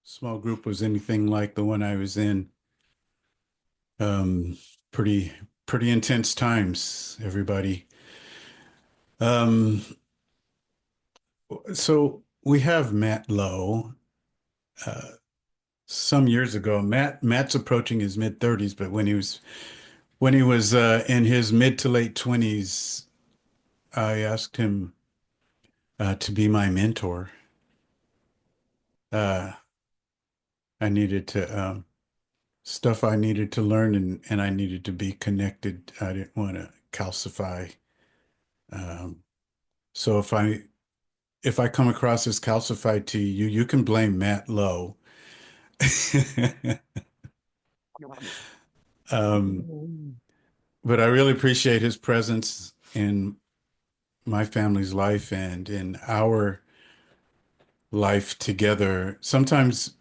small group was anything like the one I was in. Um, pretty pretty intense times, everybody. Um, so we have Matt Lowe. Uh, some years ago, Matt's approaching his mid 30s, but when he was in his mid to late 20s, I asked him to be my mentor. Uh, I needed to stuff I needed to learn and I needed to be connected. I didn't want to calcify. Um, so if I come across as calcified to you, you can blame Matt Lowe. Um, but I really appreciate his presence in my family's life and in our life together. Sometimes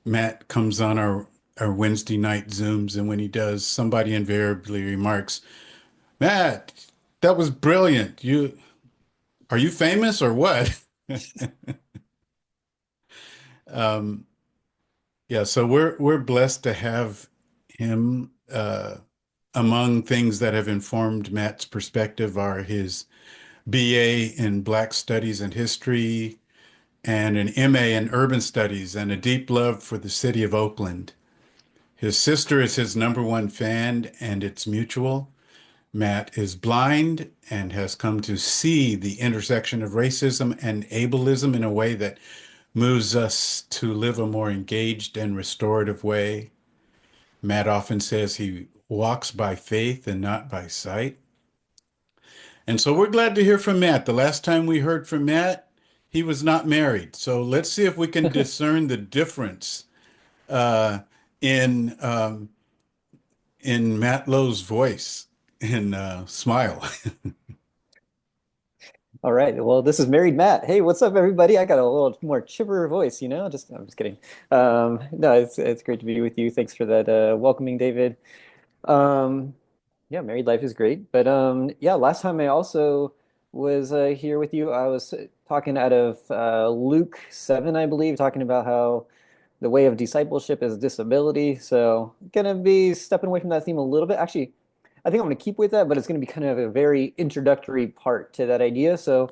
Matt comes on our Wednesday night Zooms, and when he does, somebody invariably remarks, Matt, that was brilliant. Are you famous or what? Um, yeah, so we're blessed to have him. Among things that have informed Matt's perspective are his BA in Black Studies and History and an MA in Urban Studies and a deep love for the city of Oakland. His sister is his number one fan, and it's mutual. Matt is blind and has come to see the intersection of racism and ableism in a way that moves us to live a more engaged and restorative way. Matt often says he walks by faith and not by sight. And so we're glad to hear from Matt. The last time we heard from Matt, he was not married. So let's see if we can discern the difference uh, in in Matt Lowe's voice and smile. All right. Well, this is Married Matt. Hey, what's up, everybody? I got a little more chipper voice, you know? I'm just kidding. No, it's great to be with you. Thanks for that welcoming, David. Um, yeah, married life is great. But yeah, last time I also was here with you, I was talking out of Luke 7, I believe, talking about how the way of discipleship is disability. So, gonna be stepping away from that theme a little bit. Actually, I think I'm gonna keep with that, but it's gonna be kind of a very introductory part to that idea. So,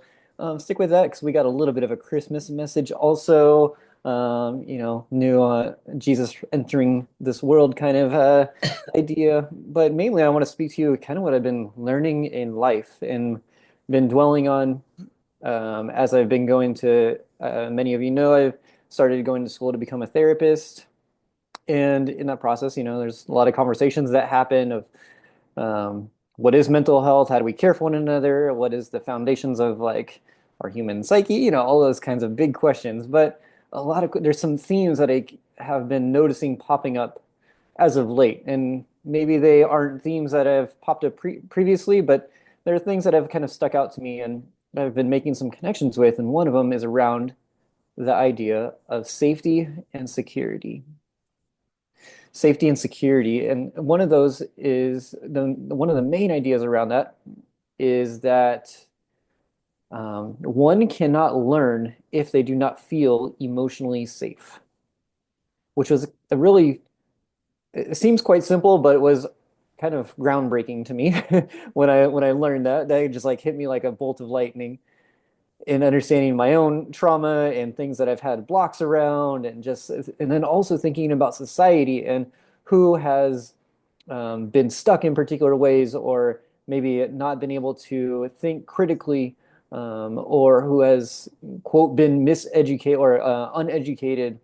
stick with that because we got a little bit of a Christmas message also. New Jesus entering this world kind of idea. But mainly, I want to speak to you kind of what I've been learning in life and been dwelling on as I've been going to, many of you know, I've started going to school to become a therapist. And in that process, there's a lot of conversations that happen of what is mental health? How do we care for one another? What is the foundations of like our human psyche? All those kinds of big questions. But there's some themes that I have been noticing popping up as of late. And maybe they aren't themes that have popped up previously, but there are things that have kind of stuck out to me and I've been making some connections with. And one of them is around the idea of safety and security. Safety and security. And one of those is one of the main ideas around that is that one cannot learn if they do not feel emotionally safe, which was a really, it seems quite simple, but it was kind of groundbreaking to me when I learned that. That just like hit me like a bolt of lightning in understanding my own trauma and things that I've had blocks around, and then also thinking about society and who has been stuck in particular ways, or maybe not been able to think critically, or who has, quote, been miseducated or uneducated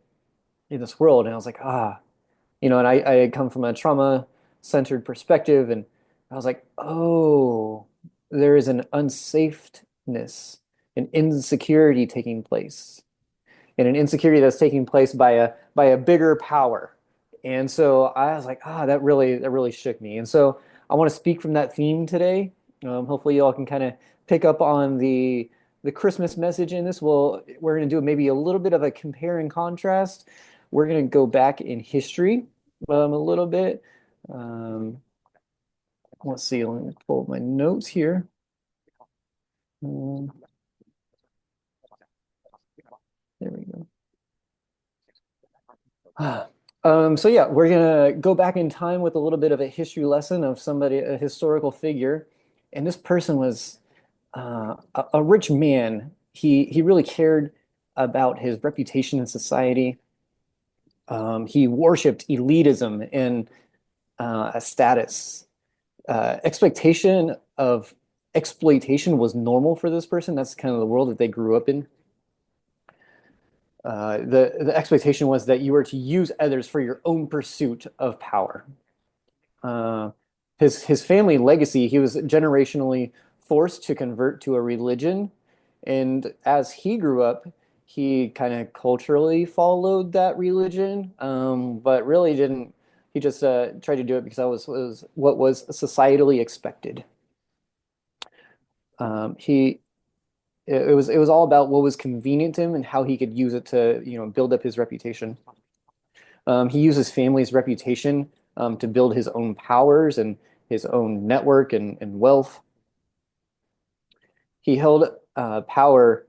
in this world. And I was like, and I come from a trauma-centered perspective, and I was like, oh, there is an unsafeness, an insecurity taking place, and an insecurity that's taking place by a bigger power. And so I was like, that really shook me. And so I want to speak from that theme today. Hopefully, you all can kind of pick up on the Christmas message in this. We're going to do maybe a little bit of a compare and contrast. We're going to go back in history a little bit. Um, let's see. Let me pull up my notes here. Um, there we go. So yeah, we're gonna go back in time with a little bit of a history lesson of somebody, a historical figure, and this person was a rich man. He really cared about his reputation in society. He worshipped elitism and a status. Expectation of exploitation was normal for this person. That's kind of the world that they grew up in. The expectation was that you were to use others for your own pursuit of power. Uh, his family legacy, he was generationally forced to convert to a religion, and as he grew up, he kind of culturally followed that religion, but really didn't. He just tried to do it because that was what was societally expected. He it was all about what was convenient to him and how he could use it to, build up his reputation. He used his family's reputation to build his own powers and his own network and wealth. He held power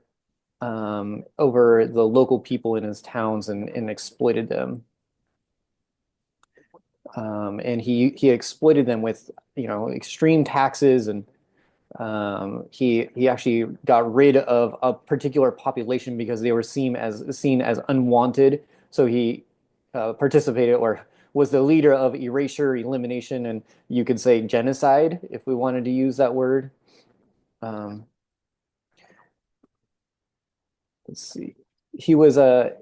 over the local people in his towns and exploited them. And he exploited them with, extreme taxes, and he actually got rid of a particular population because they were seen as unwanted. So he participated or was the leader of erasure, elimination, and you could say genocide if we wanted to use that word. Um, let's see. He was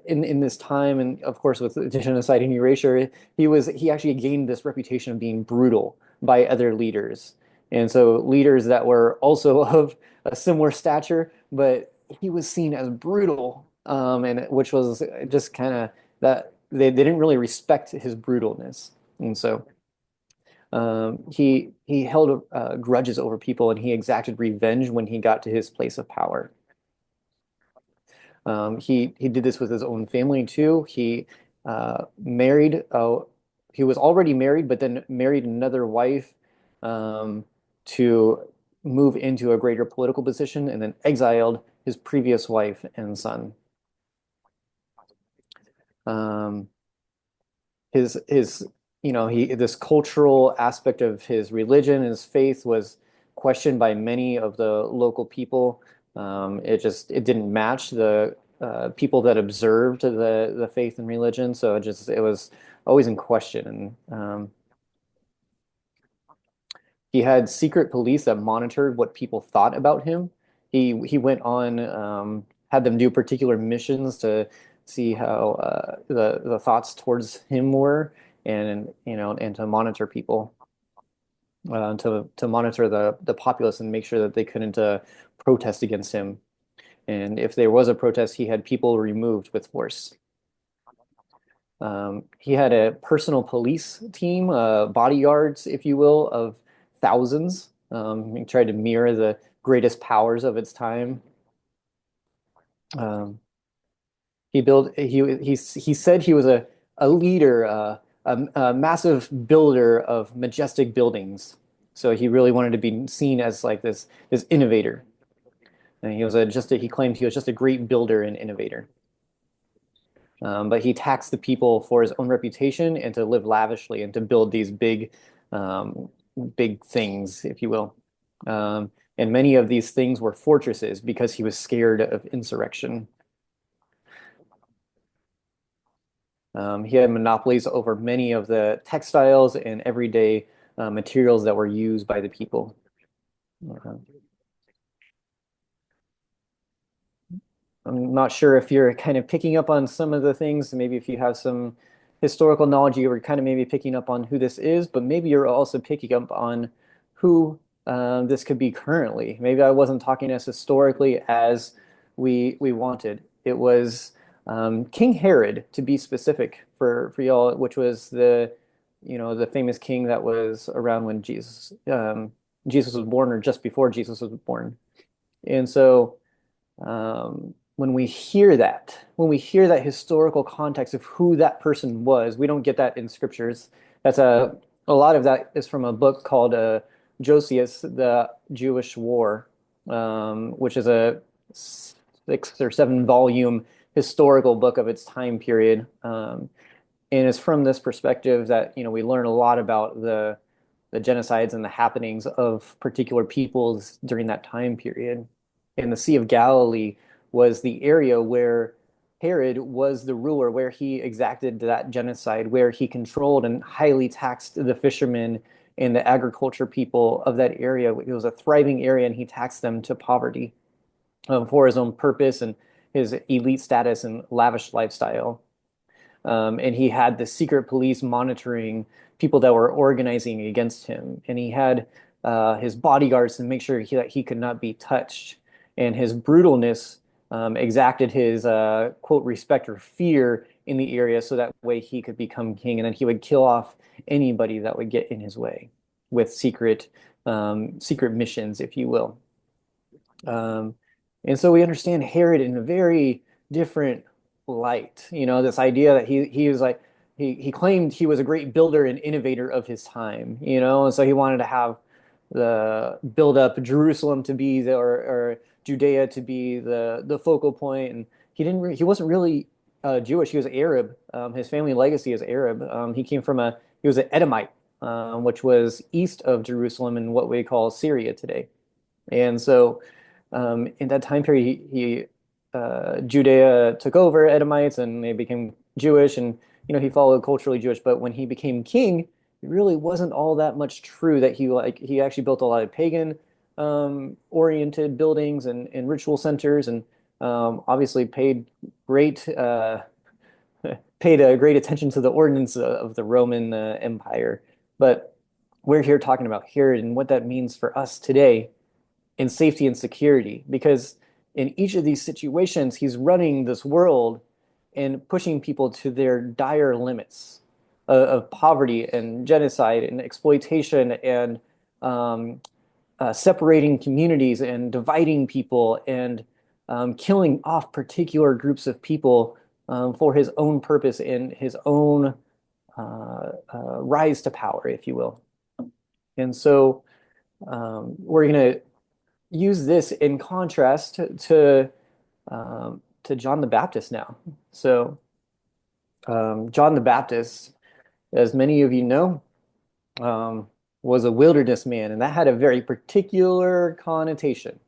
in this time, and of course with the genocide and erasure, he actually gained this reputation of being brutal by other leaders. And so leaders that were also of a similar stature, but he was seen as brutal, and which was just kind of that they didn't really respect his brutalness. And so he held grudges over people, and he exacted revenge when he got to his place of power. He did this with his own family too. He married. He was already married, but then married another wife um, to move into a greater political position, and then exiled his previous wife and son. Um, his he this cultural aspect of his religion and his faith was questioned by many of the local people. It didn't match the people that observed the faith and religion, so it was always in question. And he had secret police that monitored what people thought about him. He went on, had them do particular missions to see how the thoughts towards him were, and and to monitor people, to monitor the populace and make sure that they couldn't protest against him. And if there was a protest, he had people removed with force. He had a personal police team, bodyguards, if you will, of thousands. He tried to mirror the greatest powers of its time. Um, he said he was a leader, a massive builder of majestic buildings. So he really wanted to be seen as like this innovator. And he claimed he was just a great builder and innovator. But he taxed the people for his own reputation and to live lavishly and to build these um, big things, if you will. And many of these things were fortresses because he was scared of insurrection. He had monopolies over many of the textiles and everyday materials that were used by the people. Uh, I'm not sure if you're kind of picking up on some of the things. Maybe if you have some historical knowledge, you were kind of maybe picking up on who this is, but maybe you're also picking up on who this could be currently. Maybe I wasn't talking as historically as we wanted. It was King Herod, to be specific for y'all, which was the famous king that was around when Jesus was born, or just before Jesus was born. And so when we hear that historical context of who that person was, we don't get that in scriptures. That's a lot of that is from a book called Josias, the Jewish War, which is a 6 or 7 volume historical book of its time period. And it's from this perspective that, we learn a lot about the genocides and the happenings of particular peoples during that time period. And the Sea of Galilee was the area where Herod was the ruler, where he exacted that genocide, where he controlled and highly taxed the fishermen and the agriculture people of that area. It was a thriving area, and he taxed them to poverty for his own purpose and his elite status and lavish lifestyle. And he had the secret police monitoring people that were organizing against him. And he had his bodyguards to make sure that he could not be touched. And his brutalness exacted his quote respect or fear in the area, so that way he could become king. And then he would kill off anybody that would get in his way with secret missions, if you will. Um, and so we understand Herod in a very different light. This idea that he was like he claimed he was a great builder and innovator of his time, and so he wanted to have the build up Jerusalem to be or Judea to be the focal point. And he wasn't really Jewish. He was Arab. His family legacy is Arab. He was an Edomite, which was east of Jerusalem in what we call Syria today. And so in that time period, Judea took over Edomites, and they became Jewish, and he followed culturally Jewish. But when he became king, it really wasn't all that much true that he actually built a lot of pagan oriented buildings and ritual centers, and obviously great paid a great attention to the ordinance of the Roman Empire. But we're here talking about Herod and what that means for us today in safety and security, because in each of these situations, he's running this world and pushing people to their dire limits of poverty and genocide and exploitation and um, separating communities and dividing people and killing off particular groups of people for his own purpose and his own rise to power, if you will. And so we're going to use this in contrast to John the Baptist now. So John the Baptist, as many of you know, um, was a wilderness man, and that had a very particular connotation.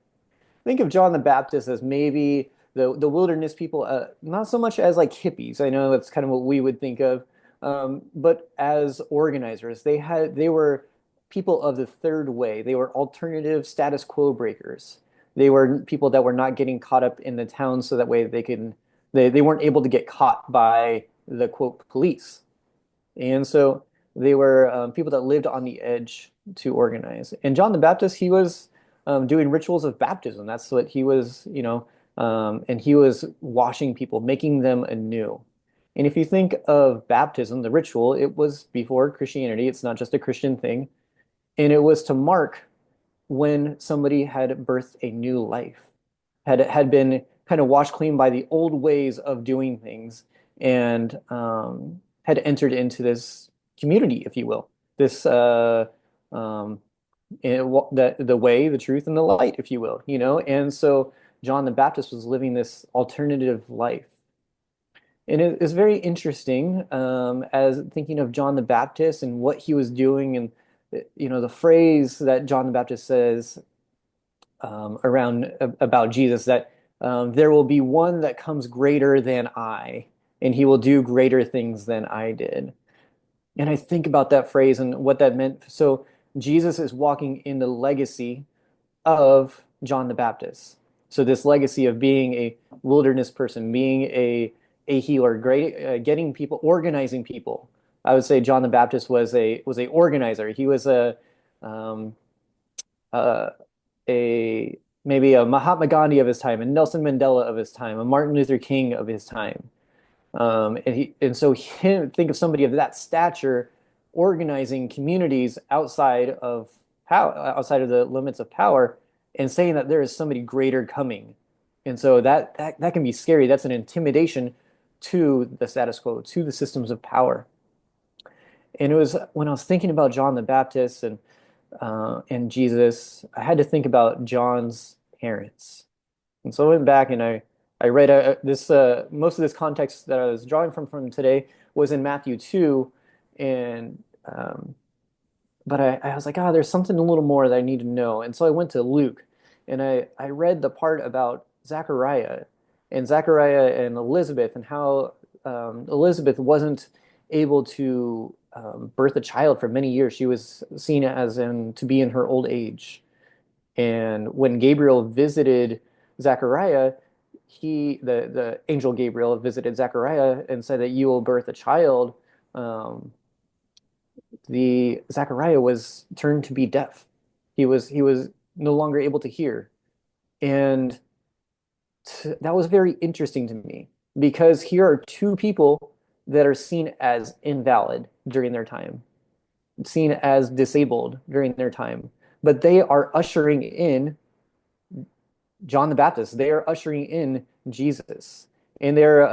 Think of John the Baptist as maybe the wilderness people, not so much as like hippies. I know that's kind of what we would think of, but as organizers. They were people of the third way. They were alternative status quo breakers. They were people that were not getting caught up in the town, so that way they weren't able to get caught by the quote police. And so they were people that lived on the edge to organize. And John the Baptist, he was doing rituals of baptism. That's what he was, and he was washing people, making them anew. And if you think of baptism, the ritual, it was before Christianity. It's not just a Christian thing. And it was to mark when somebody had birthed a new life, had been kind of washed clean by the old ways of doing things, and had entered into this community, if you will, this um, the way, the truth, and the light, if you will, And so John the Baptist was living this alternative life. And it is very interesting as thinking of John the Baptist and what he was doing, and the phrase that John the Baptist says around about Jesus, that there will be one that comes greater than I, and he will do greater things than I did. And I think about that phrase and what that meant. So Jesus is walking in the legacy of John the Baptist. So this legacy of being a wilderness person, being a healer, great getting people, organizing people. I would say John the Baptist was a organizer. He was um, uh, a maybe a Mahatma Gandhi of his time, a Nelson Mandela of his time, a Martin Luther King of his time. And so think of somebody of that stature organizing communities outside of power, outside of the limits of power, and saying that there is somebody greater coming. And so that can be scary. That's an intimidation to the status quo, to the systems of power. And it was when I was thinking about John the Baptist and Jesus, I had to think about John's parents. And so I went back and I I read this most of this context that I was drawing from today was in Matthew 2, and but I was like, oh, there's something a little more that I need to know. And so I went to Luke and I read the part about Zechariah and Elizabeth and how Elizabeth wasn't able to birth a child for many years. She was seen as in to be in her old age. And when Gabriel visited Zechariah, the angel Gabriel visited Zechariah and said that you will birth a child. Um, the Zechariah was turned to be deaf. He was no longer able to hear, and that was very interesting to me because here are two people that are seen as invalid during their time, seen as disabled during their time, but they are ushering in John the Baptist. They are ushering in Jesus, and they're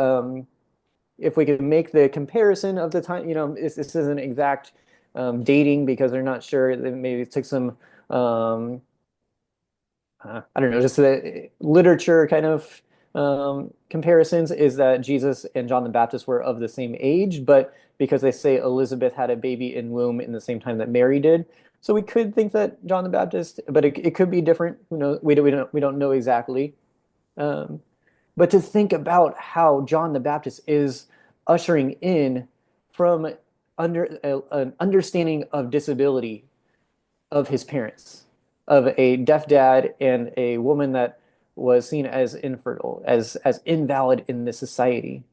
if we could make the comparison of the time, this isn't exact dating because they're not sure. Maybe it took some, um, I don't know, just the literature kind of comparisons is that Jesus and John the Baptist were of the same age, but because they say Elizabeth had a baby in womb in the same time that Mary did. So we could think that John the Baptist, but it could be different. Who knows? We don't know exactly. Um, but to think about how John the Baptist is ushering in from an understanding of disability of his parents, of a deaf dad and a woman that was seen as infertile, as invalid in this society.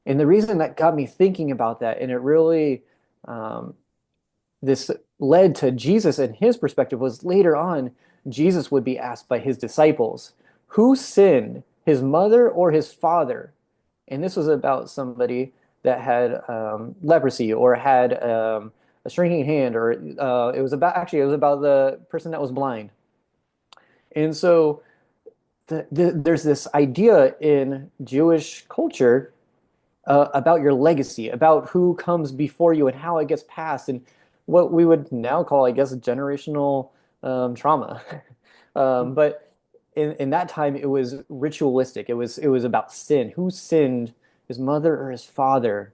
And the reason that got me thinking about that, and it really um, this led to Jesus and his perspective was later on, Jesus would be asked by his disciples, who sinned, his mother or his father? And this was about somebody that had leprosy or had a shrinking hand, or it was about the person that was blind. And so there's this idea in Jewish culture about your legacy, about who comes before you and how it gets passed, and what we would now call, I guess, generational trauma. But in that time, it was ritualistic. It was about sin. Who sinned, his mother or his father?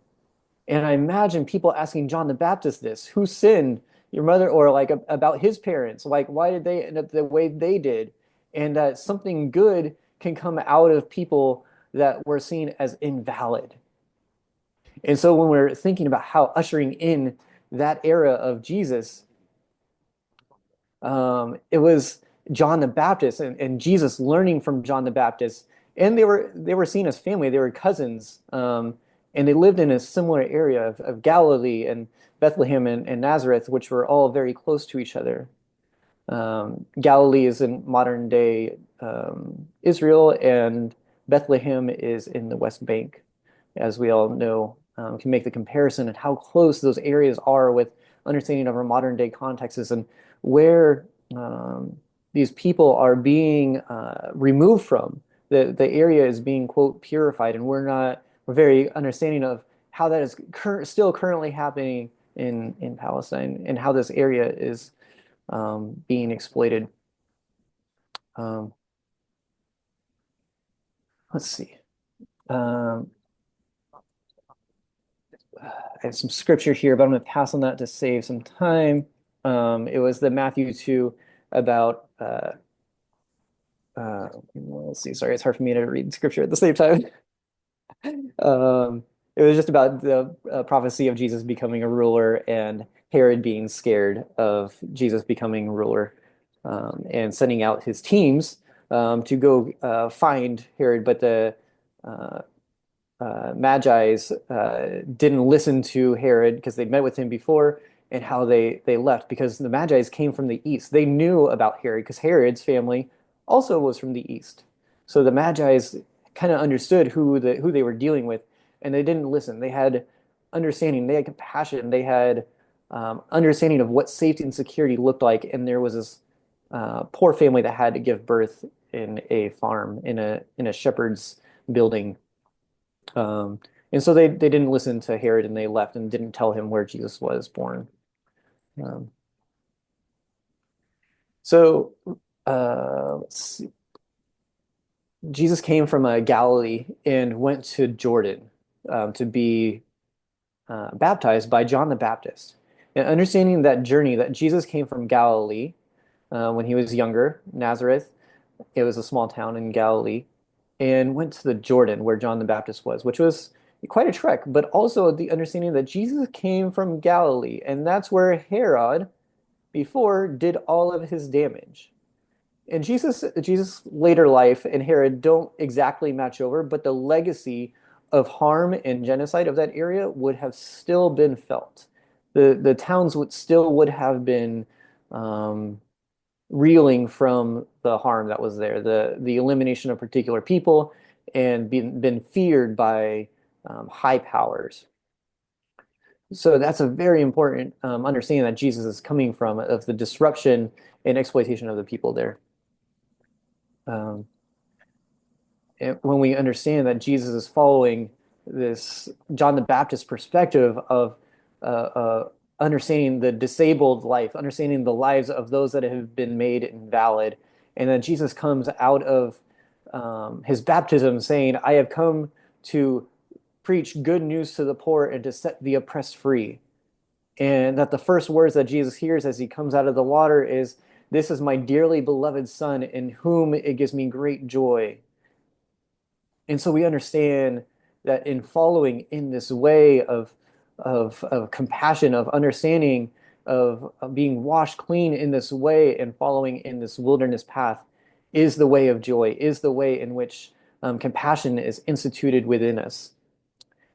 And I imagine people asking John the Baptist this: Who sinned, your mother, or like about his parents? Like, why did they end up the way they did? And that something good can come out of people that were seen as invalid. And so when we're thinking about how ushering in that era of Jesus, it was John the Baptist and Jesus learning from John the Baptist, and they were seen as family. They were cousins, and they lived in a similar area of Galilee and Bethlehem and Nazareth, which were all very close to each other. Galilee is in modern day Israel, and Bethlehem is in the West Bank, as we all know. Can make the comparison and how close those areas are with understanding of our modern day contexts and where these people are being removed from. The area is being, quote, purified, and we're very understanding of how that is still currently happening in Palestine and how this area is being exploited. Um, let's see. Um, I have some scripture here, but I'm going to pass on that to save some time. It was the Matthew 2 about, let's see, sorry, it's hard for me to read scripture at the same time. It was just about the prophecy of Jesus becoming a ruler and Herod being scared of Jesus becoming ruler, and sending out his teams to go find Herod. But the uh, Magi's didn't listen to Herod because they met with him before, and how they left because the Magi's came from the east. They knew about Herod because Herod's family also was from the east. So the Magi's kind of understood who they were dealing with, and they didn't listen. They had understanding, they had compassion, they had understanding of what safety and security looked like. And there was this poor family that had to give birth in a farm in a shepherd's building, and so they didn't listen to Herod and they left and didn't tell him where Jesus was born. Um, so let's see. Jesus came from Galilee and went to Jordan to be baptized by John the Baptist. And understanding that journey, that Jesus came from Galilee when he was younger, Nazareth, it was a small town in Galilee, and went to the Jordan where John the Baptist was, which was quite a trek, but also the understanding that Jesus came from Galilee, and that's where Herod before did all of his damage. And Jesus' later life and Herod don't exactly match over, but the legacy of harm and genocide of that area would have still been felt. The towns would have been um, reeling from the harm that was there, the elimination of particular people, and been feared by high powers. So that's a very important understanding that Jesus is coming from of the disruption and exploitation of the people there. Um, and when we understand that Jesus is following this John the Baptist perspective of understanding the disabled life, understanding the lives of those that have been made invalid, and then Jesus comes out of his baptism saying, "I have come to preach good news to the poor and to set the oppressed free." And that the first words that Jesus hears as he comes out of the water is, "This is my dearly beloved Son, in whom it gives me great joy." And so we understand that in following in this way of compassion, of understanding, of being washed clean in this way and following in this wilderness path is the way of joy, is the way in which compassion is instituted within us.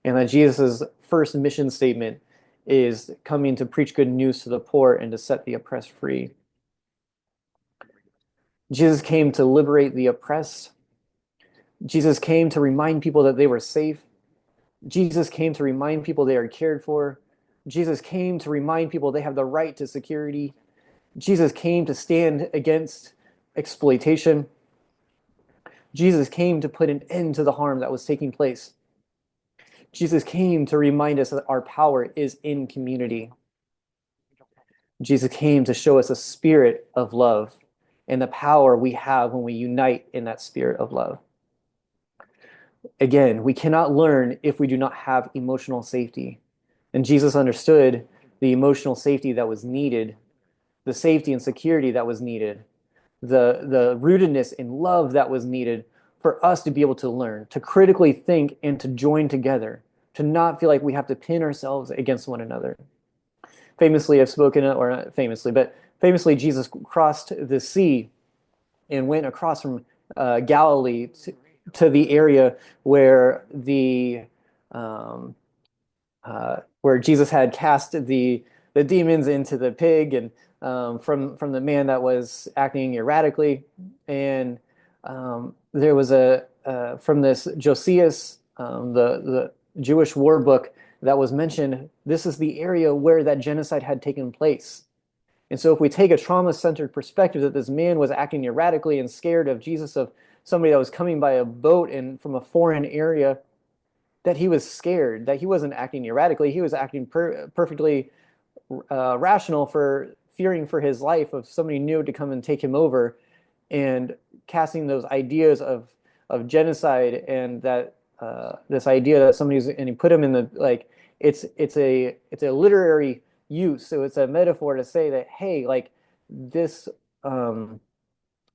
And that Jesus' first mission statement is coming to preach good news to the poor and to set the oppressed free. Jesus came to liberate the oppressed. Jesus came to remind people that they were safe. Jesus came to remind people they are cared for. Jesus came to remind people they have the right to security. Jesus came to stand against exploitation. Jesus came to put an end to the harm that was taking place. Jesus came to remind us that our power is in community. Jesus came to show us a spirit of love and the power we have when we unite in that spirit of love. Again, we cannot learn if we do not have emotional safety. And Jesus understood the emotional safety that was needed, the safety and security that was needed, the rootedness in love that was needed for us to be able to learn, to critically think and to join together, to not feel like we have to pin ourselves against one another. Famously, I've spoken, or not famously, but famously, Jesus crossed the sea and went across from Galilee to the area where um, where Jesus had cast the demons into the pig and from the man that was acting erratically, and there was a from this Josephus, the Jewish war book that was mentioned. This is the area where that genocide had taken place. And so, if we take a trauma-centered perspective that this man was acting erratically and scared of Jesus, of somebody that was coming by a boat and from a foreign area, that he was scared, that he wasn't acting erratically, he was acting perfectly rational for fearing for his life of somebody new to come and take him over, and casting those ideas of genocide and that this idea that somebody's and he put him in the like it's a literary use, so it's a metaphor to say that hey, like this um,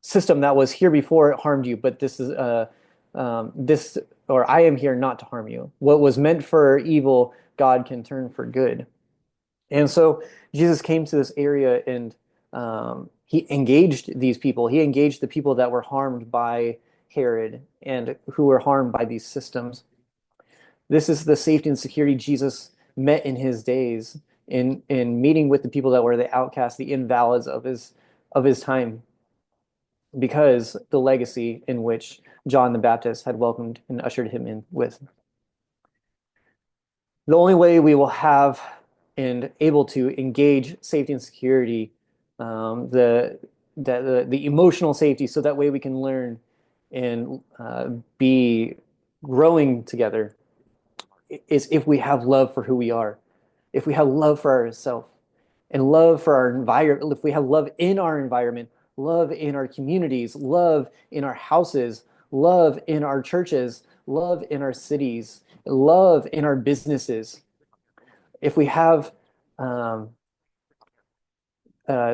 system that was here before it harmed you, but this is this or I am here not to harm you. What was meant for evil, God can turn for good. And so Jesus came to this area and he engaged these people. He engaged the people that were harmed by Herod and who were harmed by these systems. This is the safety and security Jesus met in his days in meeting with the people that were the outcasts, the invalids of his time, because the legacy in which John the Baptist had welcomed and ushered him in with. The only way we will have and able to engage safety and security, the emotional safety, so that way we can learn and be growing together, is if we have love for who we are, if we have love for ourselves and love for our environment, if we have love in our environment, love in our communities, love in our houses, love in our churches, love in our cities, love in our businesses, if we have um,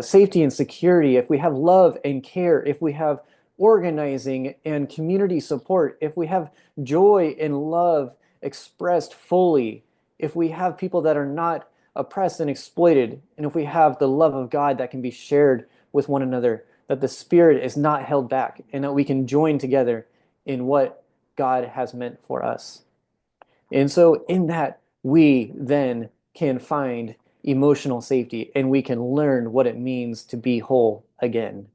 safety and security, if we have love and care, if we have organizing and community support, if we have joy and love expressed fully, if we have people that are not oppressed and exploited, and if we have the love of God that can be shared with one another, that the Spirit is not held back, and that we can join together in what God has meant for us. And so, in that, we then can find emotional safety and we can learn what it means to be whole again.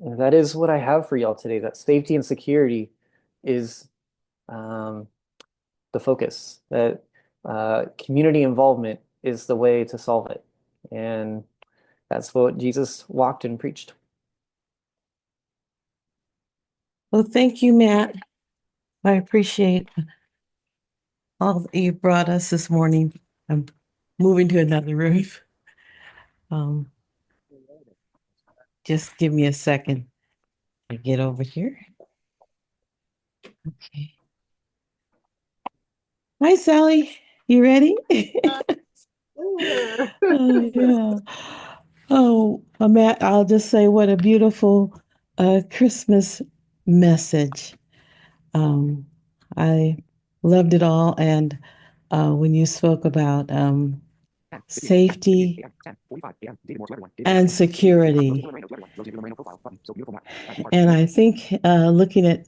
And that is what I have for y'all today. That safety and security is um, the focus, that community involvement is the way to solve it. And that's what Jesus walked and preached. Well, thank you, Matt. I appreciate all that you brought us this morning. I'm moving to another room. Um, just give me a second to get over here. Okay. Hi, Sally. You ready? Oh, yeah. Oh, Matt, I'll just say what a beautiful Christmas message. Um, I loved it all. And when you spoke about safety and security. And I think looking at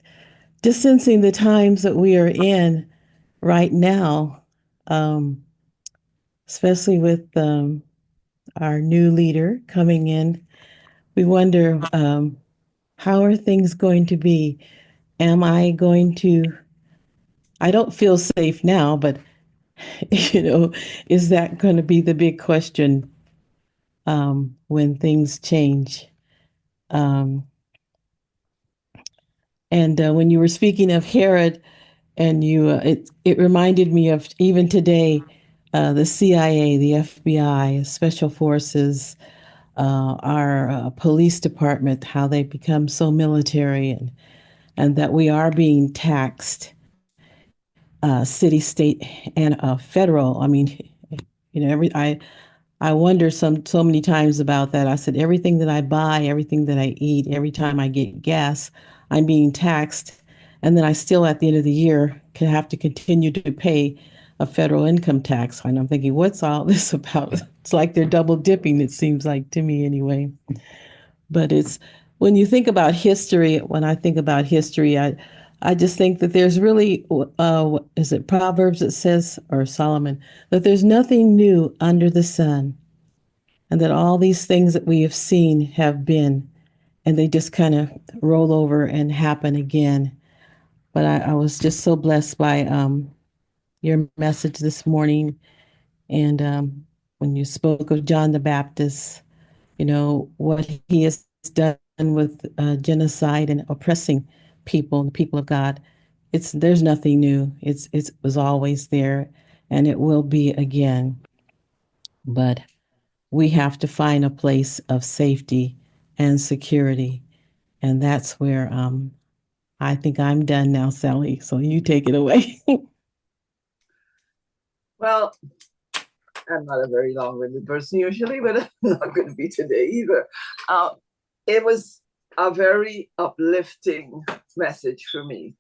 just sensing the times that we are in right now, um, especially with our new leader coming in, we wonder how are things going to be? Am I going to? I don't feel safe now, but is that going to be the big question when things change? Um, and when you were speaking of Herod, and it reminded me of even today, the CIA, the FBI, special forces, our police department, how they become so military, and that we are being taxed, city, state, and federal. I mean, I wonder so many times about that. I said everything that I buy, everything that I eat, every time I get gas, I'm being taxed, and then I still at the end of the year can have to continue to pay a federal income tax. And I'm thinking, what's all this about? It's like they're double dipping. It seems like to me anyway. But it's when you think about history. When I think about history, I just think that there's really, is it Proverbs that says, or Solomon, that there's nothing new under the sun, and that all these things that we have seen have been, and they just kind of roll over and happen again. But I was just so blessed by your message this morning, and when you spoke of John the Baptist, what he has done with genocide and oppressing people, the people of God. There's nothing new. It was always there, and it will be again. But we have to find a place of safety and security, and that's where I think I'm done now, Sally. So you take it away. Well, I'm not a very long-winded person usually, but I'm not going to be today either. It was a very uplifting message for me.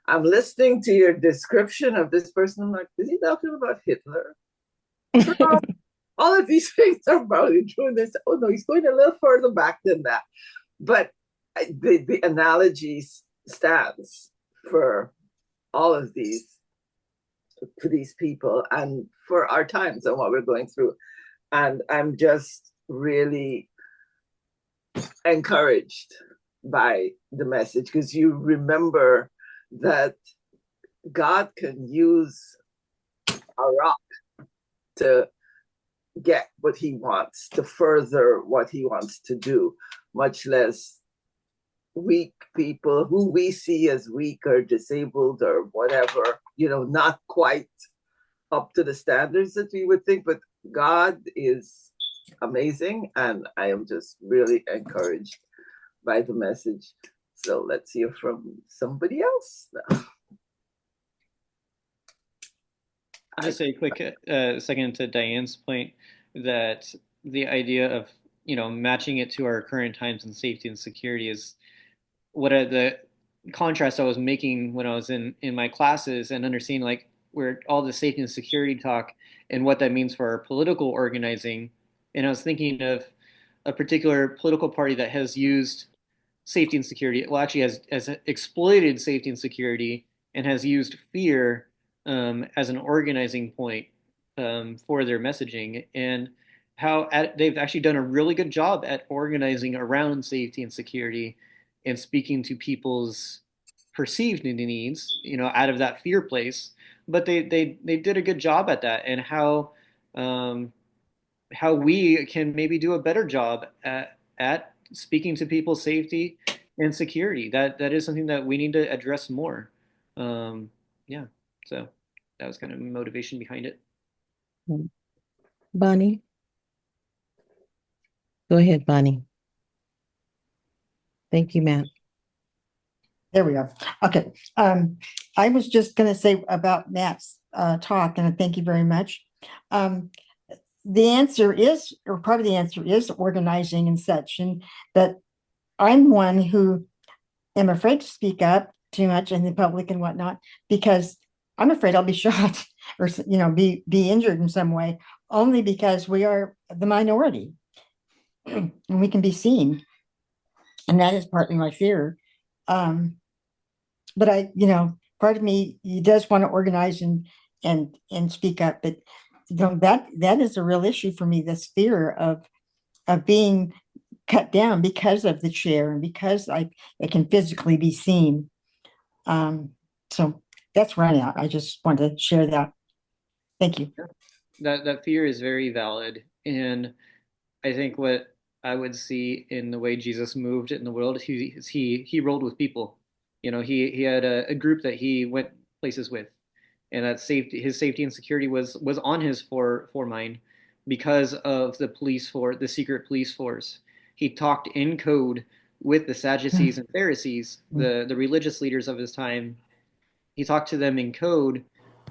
I'm listening to your description of this person. I'm like, is he talking about Hitler? All of these things are probably true. And they say, oh no, he's going a little further back than that. But the analogy stands for all of these, to these people and for our times and what we're going through. And I'm just really encouraged by the message, because you remember that God can use a rock to get what he wants, to further what he wants to do, much less weak people who we see as weak or disabled or whatever, not quite up to the standards that we would think. But God is amazing, and I am just really encouraged by the message. So let's hear from somebody else now. I'll just say a quick second to Diane's point that the idea of matching it to our current times and safety and security is the contrast I was making when I was in my classes and understanding like where all the safety and security talk and what that means for our political organizing. And I was thinking of a particular political party that has used safety and security, well, actually has exploited safety and security and has used fear as an organizing point for their messaging, and how they've actually done a really good job at organizing around safety and security and speaking to people's perceived needs, out of that fear place. But they did a good job at that, and um, how we can maybe do a better job at speaking to people's safety and security. That is something that we need to address more. Yeah, so that was kind of motivation behind it. Bonnie, go ahead, Bonnie. Thank you, Matt. There we go. Okay. I was just going to say about Matt's talk, and thank you very much. The answer is, or part of the answer is organizing and such, and but I'm one who am afraid to speak up too much in the public and whatnot because I'm afraid I'll be shot or be injured in some way, only because we are the minority and we can be seen, and that is partly my fear. But part of me does want to organize and speak up, but that is a real issue for me. This fear of being cut down because of the chair and because I can physically be seen. So that's where I'm at. I just wanted to share that. Thank you. That fear is very valid, and I think what I would see in the way Jesus moved in the world, he rolled with people. He had a group that he went places with, and that his safety and security was on his for mind because of the secret police force. He talked in code with the Sadducees and Pharisees, the religious leaders of his time. He talked to them in code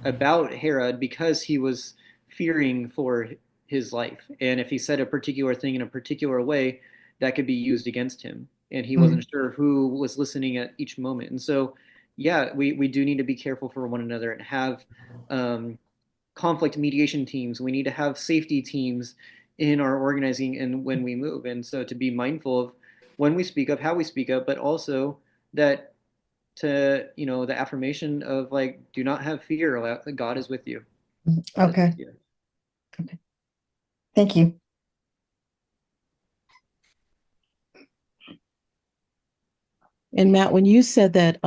about Herod because he was fearing for his life. And if he said a particular thing in a particular way, that could be used against him. And he wasn't sure who was listening at each moment. And so, yeah, we do need to be careful for one another and have conflict mediation teams. We need to have safety teams in our organizing and when we move. And so to be mindful of when we speak up, how we speak up, but also that the affirmation of like, do not have fear. God is with you. Okay. Okay. Thank you. And Matt, when you said that,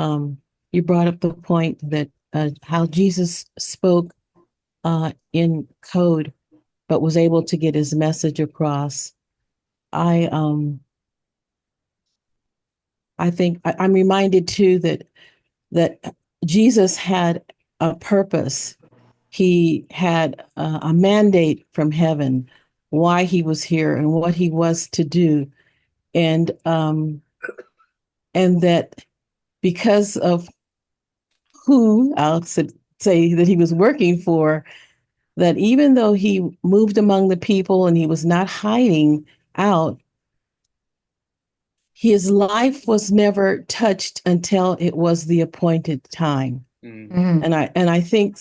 you brought up the point that how Jesus spoke in code, but was able to get his message across. I think I'm reminded too that Jesus had a purpose. He had a mandate from heaven, why he was here and what he was to do, and that because of who I'll say that he was working for, that even though he moved among the people and he was not hiding out, his life was never touched until it was the appointed time. And I think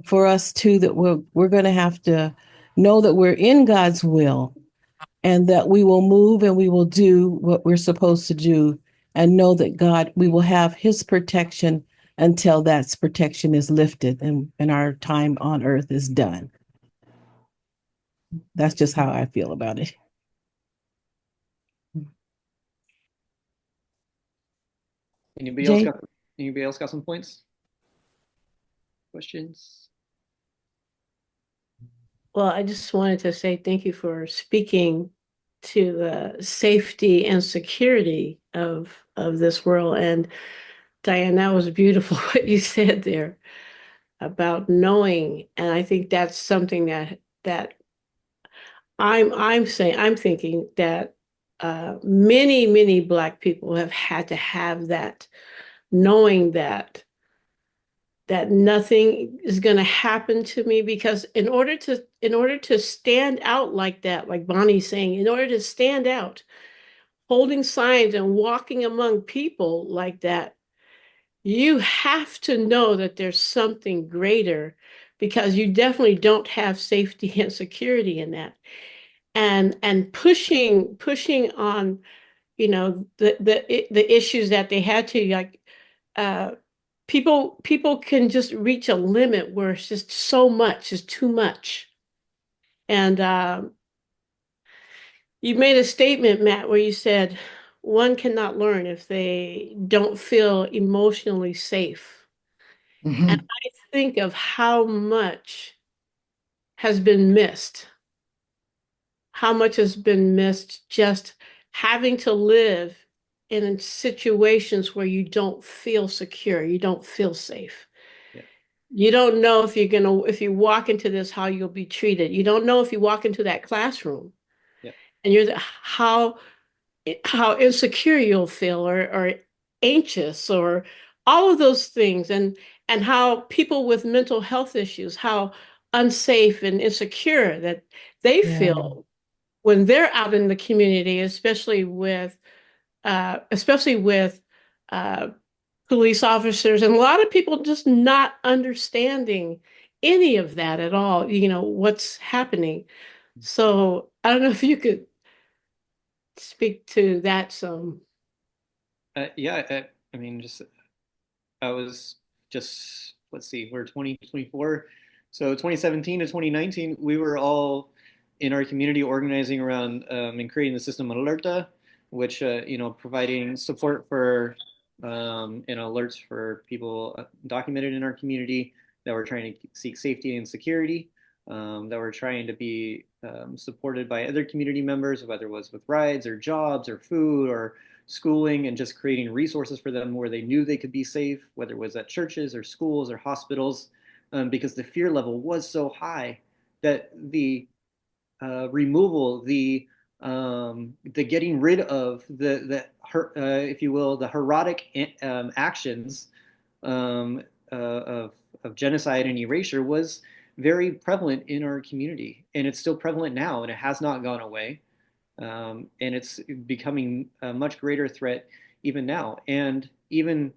for us too, that we're going to have to know that we're in God's will and that we will move and we will do what we're supposed to do, and know that we will have his protection until that protection is lifted and our time on earth is done. That's just how I feel about it. Anybody else got some points? Questions? Well, I just wanted to say thank you for speaking to the safety and security of this world. And Diane, that was beautiful what you said there about knowing. And I think that's something that I'm thinking that many Black people have had to have that, knowing that nothing is going to happen to me, because in order to stand out like that, like Bonnie's saying, in order to stand out, holding signs and walking among people like that, you have to know that there's something greater, because you definitely don't have safety and security in that. And pushing on, the issues that they had to, like, uh people can just reach a limit where it's just so much, it's too much. And you made a statement, Matt, where you said one cannot learn if they don't feel emotionally safe. And Mhm. I think of how much has been missed, how much has been missed just having to live in situations where you don't feel secure, you don't feel safe. Yeah. You don't know if you walk into this, how you'll be treated. You don't know if you walk into that classroom Yeah. and how insecure you'll feel, or anxious, or all of those things, and how people with mental health issues, how unsafe and insecure that they Yeah. feel when they're out in the community, especially with uh, police officers, and a lot of people just not understanding any of that at all, what's happening. So I don't know if you could speak to that some. Yeah, I mean, just I was just, let's see, we're 2024. So 2017 to 2019, we were all in our community organizing around and creating the system Alerta, which, providing support for and alerts for people documented in our community that were trying to seek safety and security, that were trying to be supported by other community members, whether it was with rides or jobs or food or schooling, and just creating resources for them where they knew they could be safe, whether it was at churches or schools or hospitals, because the fear level was so high that the removal, the getting rid of if you will, the heroic actions um, of genocide and erasure was very prevalent in our community, and it's still prevalent now, and it has not gone away. And it's becoming a much greater threat even now. And even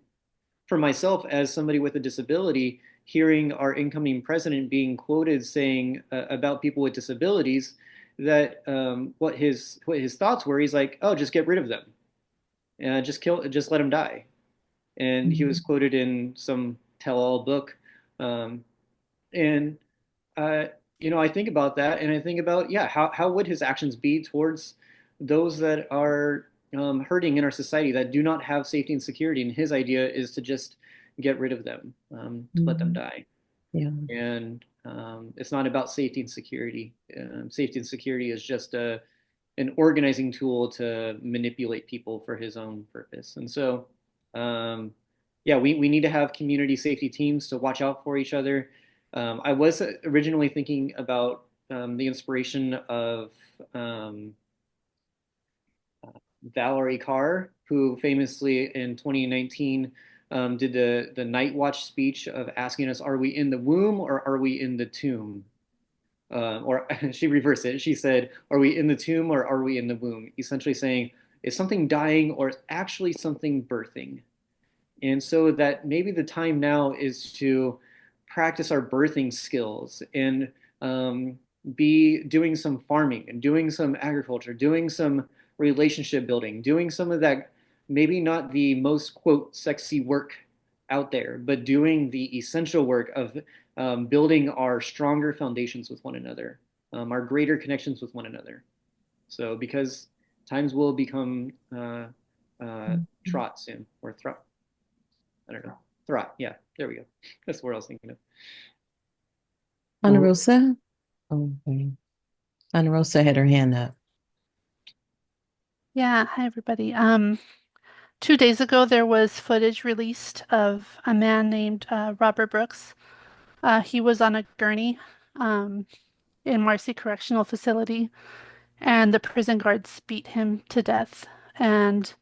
for myself, as somebody with a disability, hearing our incoming president being quoted saying about people with disabilities that what his thoughts were, he's like, oh, just get rid of them, just let them die. And he was Mhm. quoted in some tell-all book, um, and uh, I think about that, and I think about, yeah, how would his actions be towards those that are hurting in our society that do not have safety and security? And his idea is to just get rid of them, to let them Mhm. die. Yeah. And it's not about safety and security. Safety and security is just an organizing tool to manipulate people for his own purpose. And so, um, yeah, we need to have community safety teams to watch out for each other. I was originally thinking about the inspiration of um, Valerie Carr, who famously in 2019 did the Night Watch speech of asking us, "Are we in the womb or are we in the tomb?" Or she reversed it. She said, "Are we in the tomb or are we in the womb?" Essentially saying, is something dying or is actually something birthing? And so that maybe the time now is to practice our birthing skills and um, be doing some farming and doing some agriculture, doing some relationship building, doing some of that, maybe not the most quote sexy work out there, but doing the essential work of building our stronger foundations with one another, our greater connections with one another. So because times will become Mhm. trot soon, or throt. I don't know. Throt. Yeah, there we go. That's what I was thinking of. Ana Rosa? Oh, okay. Ana Rosa had her hand up. Yeah, hi everybody. 2 days ago, there was footage released of a man named Robert Brooks. He was on a gurney in Marcy Correctional Facility, and the prison guards beat him to death. And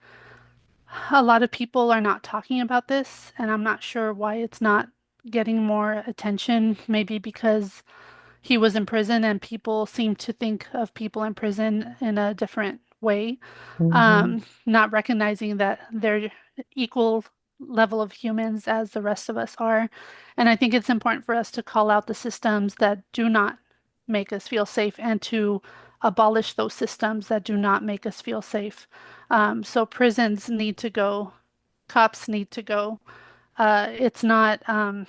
a lot of people are not talking about this, and I'm not sure why it's not getting more attention. Maybe because he was in prison and people seem to think of people in prison in a different way, not recognizing that they're equal level of humans as the rest of us are. And I think it's important for us to call out the systems that do not make us feel safe and to abolish those systems that do not make us feel safe. So prisons need to go, cops need to go. It's not, I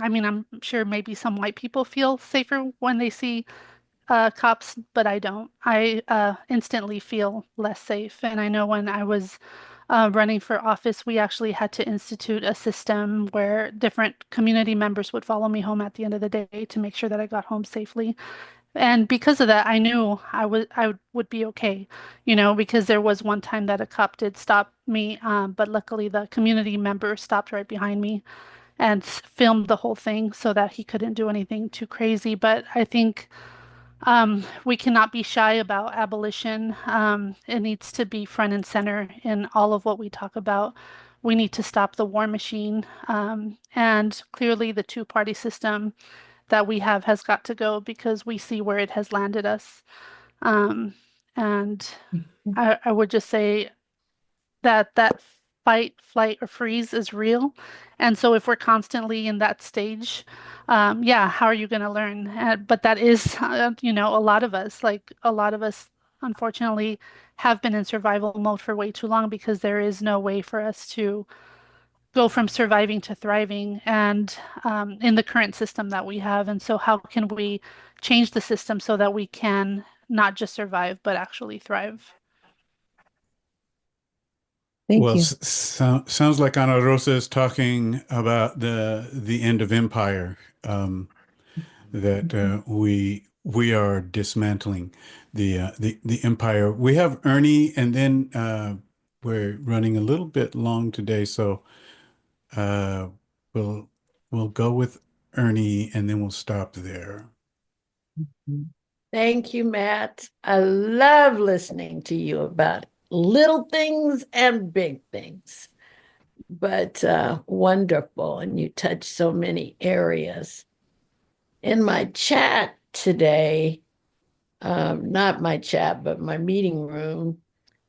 mean, I'm sure maybe some white people feel safer when they see cops, but I don't. I instantly feel less safe. And I know when I was running for office, we actually had to institute a system where different community members would follow me home at the end of the day to make sure that I got home safely. And because of that, I knew I would be okay, because there was one time that a cop did stop me, but luckily the community member stopped right behind me and filmed the whole thing so that he couldn't do anything too crazy. But I think we cannot be shy about abolition. It needs to be front and center in all of what we talk about. We need to stop the war machine. And clearly, the two-party system that we have has got to go because we see where it has landed us. Um, and I would just say that fight, flight, or freeze is real. And so if we're constantly in that stage, yeah, how are you going to learn? But that is, a lot of us, like a lot of us, unfortunately, have been in survival mode for way too long because there is no way for us to go from surviving to thriving and in the current system that we have. And so how can we change the system so that we can not just survive, but actually thrive? Thank Well, you. sounds like Ana Rosa is talking about the end of empire, that we are dismantling the empire. We have Ernie, and then we're running a little bit long today, so uh, we'll we'll go with Ernie, and then we'll stop there. Thank you, Matt. I love listening to you about little things and big things, but wonderful. And you touch so many areas. In my chat today, not my chat, but my meeting room,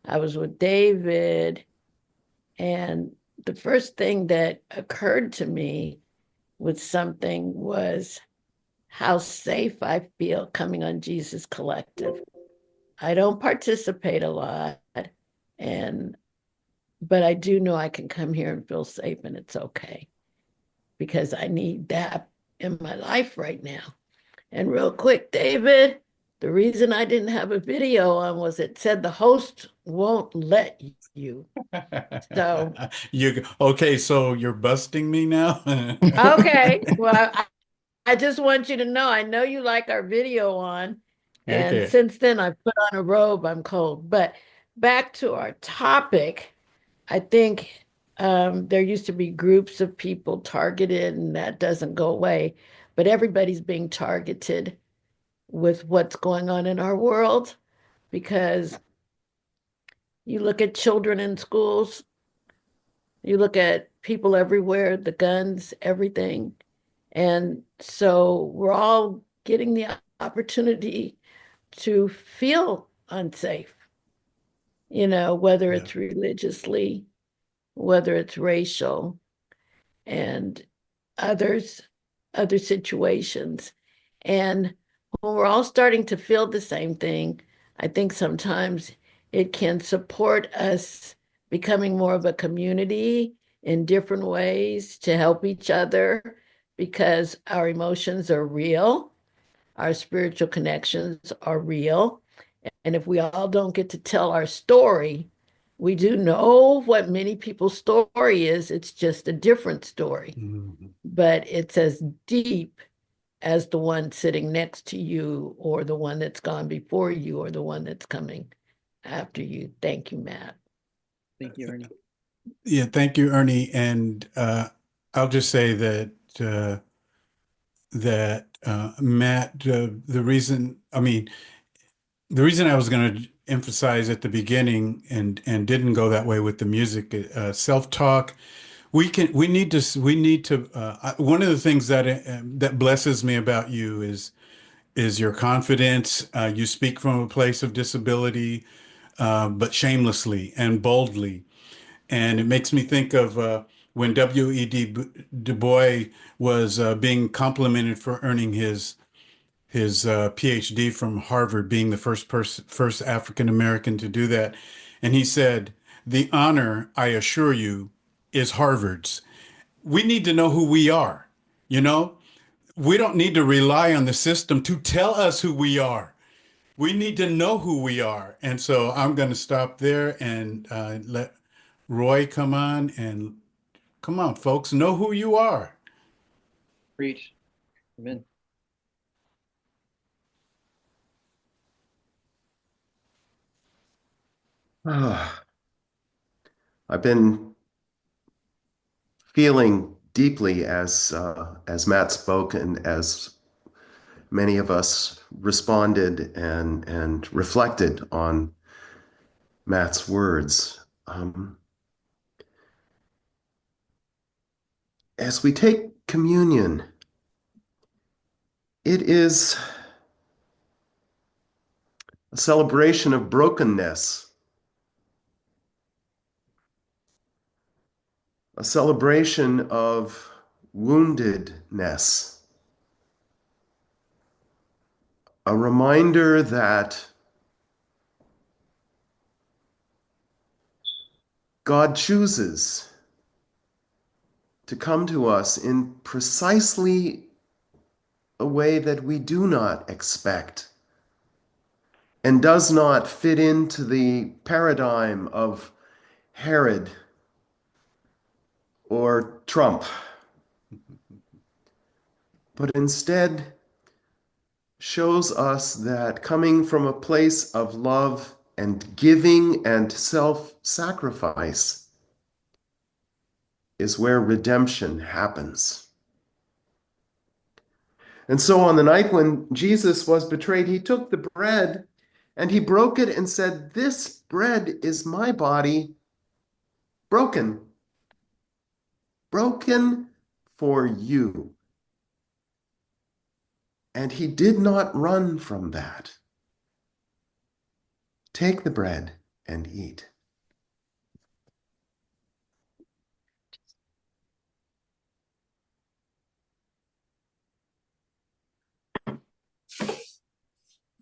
I was with David, and the first thing that occurred to me with something was how safe I feel coming on Jesus Collective. I don't participate a lot, and but I do know I can come here and feel safe, and it's okay because I need that in my life right now. And real quick, David, the reason I didn't have a video on was it said the host won't let you. So You okay? So you're busting me now? okay, well, I just want you to know I know you like our video on. And Okay. since then, I've put on a robe, I'm cold. But back to our topic, I think there used to be groups of people targeted, and that doesn't go away. But everybody's being targeted with what's going on in our world because you look at children in schools, you look at people everywhere, the guns, everything. And so we're all getting the opportunity to feel unsafe, whether Yeah. it's religiously, whether it's racial, and others, other situations. And when we're all starting to feel the same thing, I think sometimes it can support us becoming more of a community in different ways to help each other because our emotions are real, our spiritual connections are real. And if we all don't get to tell our story, we do know what many people's story is. It's just a different story, Mhm. but it's as deep as the one sitting next to you, or the one that's gone before you, or the one that's coming after you. Thank you, Matt. Thank you, Ernie. Yeah, thank you, Ernie. And I'll just say that Matt, the reason, I mean, the reason I was going to emphasize at the beginning and didn't go that way with the music, self-talk. We need to. One of the things that blesses me about you is your confidence. You speak from a place of disability, but shamelessly and boldly. And it makes me think of when W.E.D. Du Bois was being complimented for earning his PhD from Harvard, being the first African American to do that. And he said, "The honor, I assure you, is Harvard's." We need to know who we are. You know, we don't need to rely on the system to tell us who we are. We need to know who we are. And so I'm going to stop there and let Roy come on. And come on, folks, know who you are. Preach. Amen. I've been feeling deeply as Matt spoke and as many of us responded and reflected on Matt's words. As we take communion, it is a celebration of brokenness, a celebration of woundedness, a reminder that God chooses to come to us in precisely a way that we do not expect and does not fit into the paradigm of Herod or Trump, but instead shows us that coming from a place of love and giving and self-sacrifice is where redemption happens. And so on the night when Jesus was betrayed, he took the bread and he broke it and said, "This bread is my body broken, broken for you." And he did not run from that. Take the bread and eat.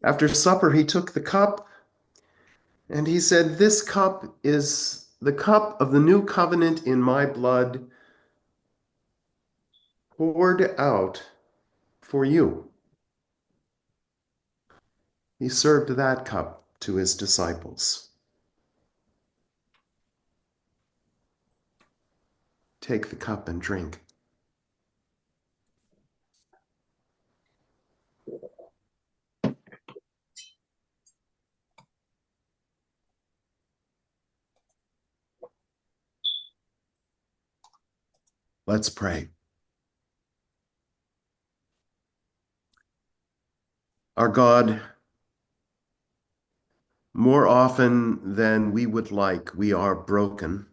After supper, he took the cup and he said, "This cup is the cup of the new covenant in my blood, poured out for you." He served that cup to his disciples. Take the cup and drink. Let's pray. Our God, more often than we would like, we are broken.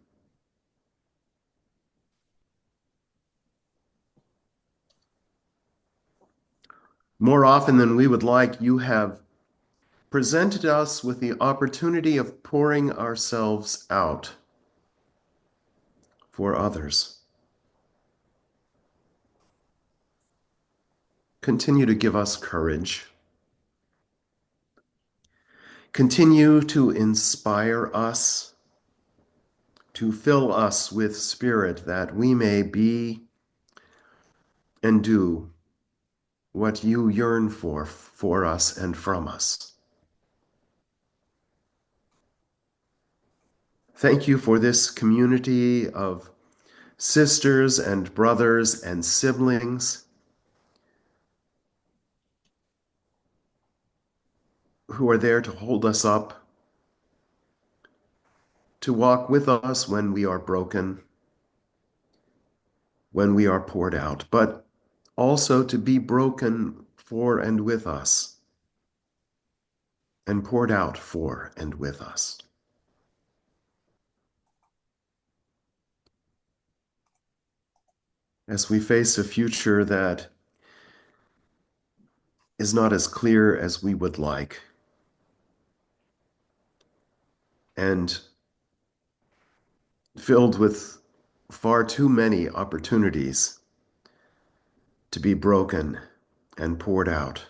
More often than we would like, you have presented us with the opportunity of pouring ourselves out for others. Continue to give us courage. Continue to inspire us, to fill us with spirit that we may be and do what you yearn for us and from us. Thank you for this community of sisters and brothers and siblings who are there to hold us up, to walk with us when we are broken, when we are poured out, but also to be broken for and with us, and poured out for and with us. As we face a future that is not as clear as we would like, and filled with far too many opportunities to be broken and poured out,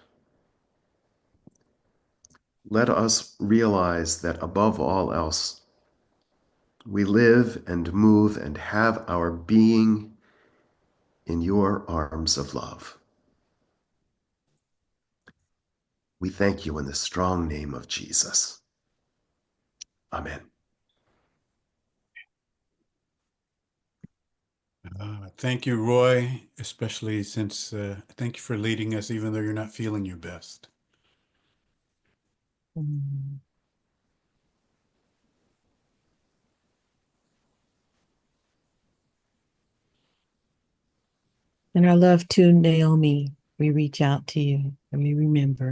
let us realize that above all else, we live and move and have our being in your arms of love. We thank you in the strong name of Jesus. Amen. Thank you, Roy, especially since thank you for leading us, even though you're not feeling your best. Mm. And our love to Naomi, we reach out to you and we remember.